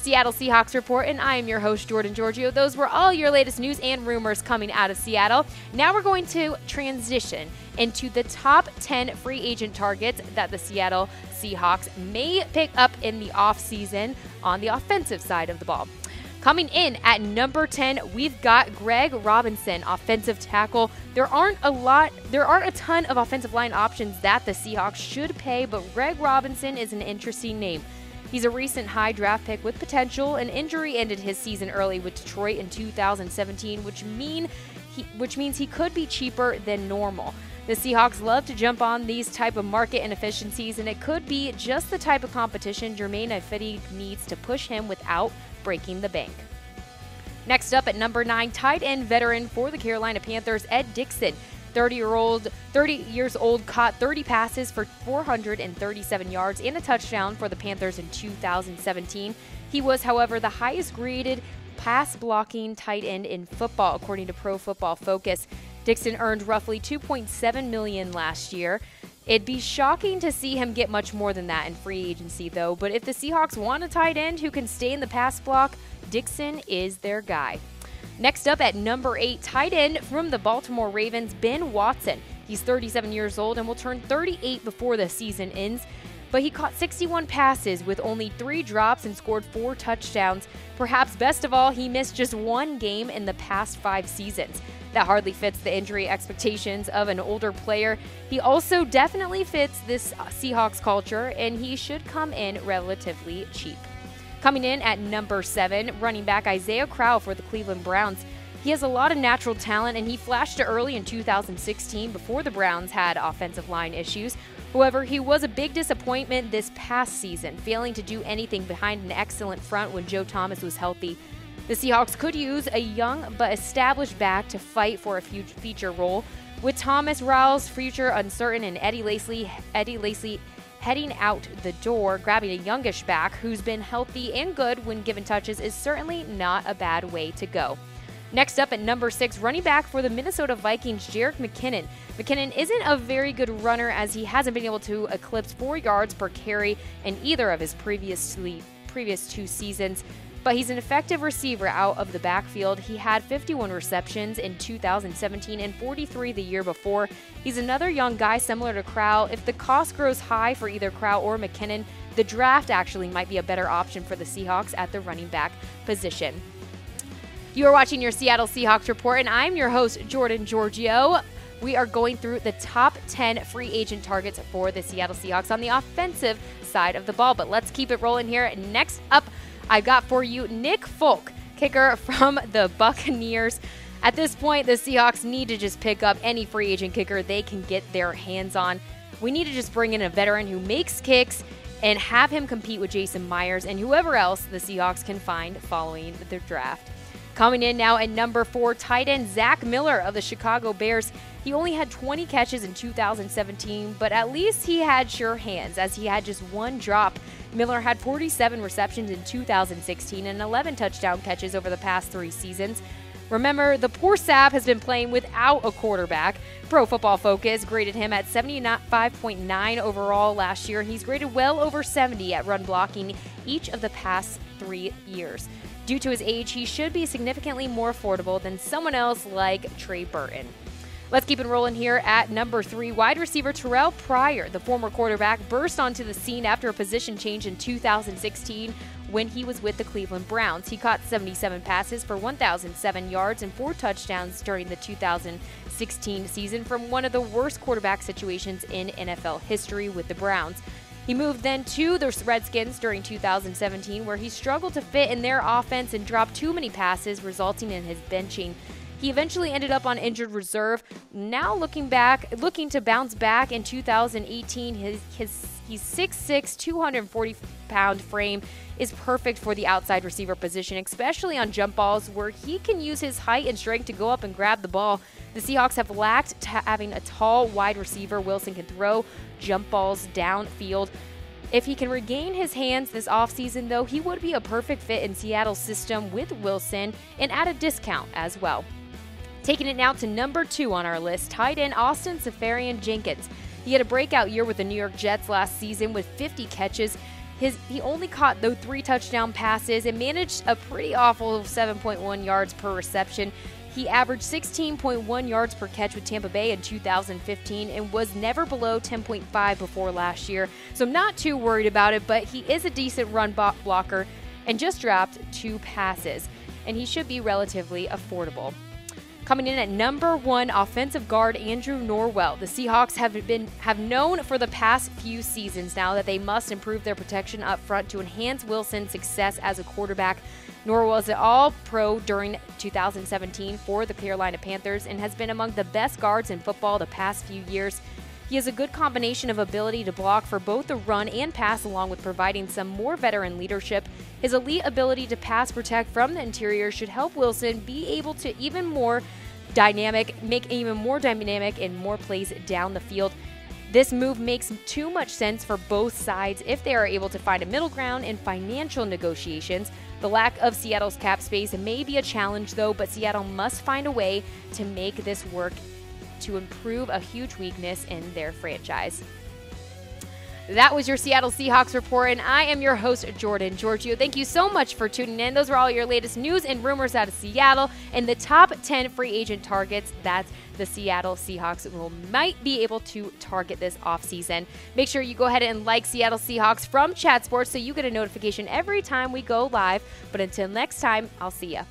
Seattle Seahawks report, and I am your host, Jordan Giorgio. Those were all your latest news and rumors coming out of Seattle. Now we're going to transition into the top 10 free agent targets that the Seattle Seahawks may pick up in the offseason on the offensive side of the ball. Coming in at number 10, we've got Greg Robinson, offensive tackle. There aren't a ton of offensive line options that the Seahawks should pay, but Greg Robinson is an interesting name. He's a recent high draft pick with potential. An injury ended his season early with Detroit in 2017, which means he could be cheaper than normal. The Seahawks love to jump on these type of market inefficiencies, and it could be just the type of competition Jermaine Ifedi needs to push him without breaking the bank. Next up at number 9, tight end veteran for the Carolina Panthers, Ed Dickson. 30 years old, caught 30 passes for 437 yards and a touchdown for the Panthers in 2017. He was, however, the highest graded pass-blocking tight end in football, according to Pro Football Focus. Dickson earned roughly $2.7 million last year. It'd be shocking to see him get much more than that in free agency, though. But if the Seahawks want a tight end who can stay in the pass block, Dickson is their guy. Next up at number 8, tight end from the Baltimore Ravens, Ben Watson. He's 37 years old and will turn 38 before the season ends. But he caught 61 passes with only 3 drops and scored 4 touchdowns. Perhaps best of all, he missed just 1 game in the past 5 seasons. That hardly fits the injury expectations of an older player. He also definitely fits this Seahawks culture, and he should come in relatively cheap. Coming in at number 7, running back Isaiah Crowell for the Cleveland Browns. He has a lot of natural talent, and he flashed early in 2016 before the Browns had offensive line issues. However, he was a big disappointment this past season, failing to do anything behind an excellent front when Joe Thomas was healthy. The Seahawks could use a young but established back to fight for a feature role. With Thomas Rao's future uncertain and Eddie Lacy heading out the door, grabbing a youngish back who's been healthy and good when given touches is certainly not a bad way to go. Next up at number 6, running back for the Minnesota Vikings, Jerick McKinnon. McKinnon isn't a very good runner as he hasn't been able to eclipse 4 yards per carry in either of his previous 2 seasons. But he's an effective receiver out of the backfield. He had 51 receptions in 2017 and 43 the year before. He's another young guy similar to Crowell. If the cost grows high for either Crowell or McKinnon, the draft actually might be a better option for the Seahawks at the running back position. You are watching your Seattle Seahawks report, and I'm your host, Jordan Giorgio. We are going through the top 10 free agent targets for the Seattle Seahawks on the offensive side of the ball. But let's keep it rolling here. Next up, I got for you Nick Folk, kicker from the Buccaneers. At this point, the Seahawks need to just pick up any free agent kicker they can get their hands on. We need to just bring in a veteran who makes kicks and have him compete with Jason Myers and whoever else the Seahawks can find following the draft. Coming in now at number 4, tight end Zach Miller of the Chicago Bears. He only had 20 catches in 2017, but at least he had sure hands as he had just 1 drop. Miller had 47 receptions in 2016 and 11 touchdown catches over the past 3 seasons. Remember, the poor sap has been playing without a quarterback. Pro Football Focus graded him at 75.9 overall last year, and he's graded well over 70 at run blocking each of the past 3 years. Due to his age, he should be significantly more affordable than someone else like Trey Burton. Let's keep it rolling here at number 3. Wide receiver Terrelle Pryor, the former quarterback, burst onto the scene after a position change in 2016 when he was with the Cleveland Browns. He caught 77 passes for 1,007 yards and 4 touchdowns during the 2016 season from one of the worst quarterback situations in NFL history with the Browns. He moved then to the Redskins during 2017, where he struggled to fit in their offense and dropped too many passes, resulting in his benching. He eventually ended up on injured reserve. Now looking to bounce back in 2018, he's 6'6", 240-pound frame is perfect for the outside receiver position, especially on jump balls where he can use his height and strength to go up and grab the ball. The Seahawks have lacked having a tall wide receiver. Wilson can throw jump balls downfield. If he can regain his hands this offseason, though, he would be a perfect fit in Seattle's system with Wilson and at a discount as well. Taking it now to number 2 on our list, tight end Austin Seferian-Jenkins. He had a breakout year with the New York Jets last season with 50 catches. He only caught, though, 3 touchdown passes and managed a pretty awful 7.1 yards per reception. He averaged 16.1 yards per catch with Tampa Bay in 2015 and was never below 10.5 before last year. So I'm not too worried about it, but he is a decent run blocker and just dropped 2 passes, and he should be relatively affordable. Coming in at number 1, offensive guard Andrew Norwell. The Seahawks have known for the past few seasons now that they must improve their protection up front to enhance Wilson's success as a quarterback. Norwell is an all-pro during 2017 for the Carolina Panthers and has been among the best guards in football the past few years. He has a good combination of ability to block for both the run and pass, along with providing some more veteran leadership. His elite ability to pass protect from the interior should help Wilson be able to make even more dynamic in more plays down the field. This move makes too much sense for both sides if they are able to find a middle ground in financial negotiations. The lack of Seattle's cap space may be a challenge, though, but Seattle must find a way to make this work to improve a huge weakness in their franchise. That was your Seattle Seahawks report, and I am your host, Jordan Giorgio. Thank you so much for tuning in. Those were all your latest news and rumors out of Seattle and the top 10 free agent targets that the Seattle Seahawks might be able to target this offseason. Make sure you go ahead and like Seattle Seahawks from Chat Sports so you get a notification every time we go live. But until next time, I'll see ya.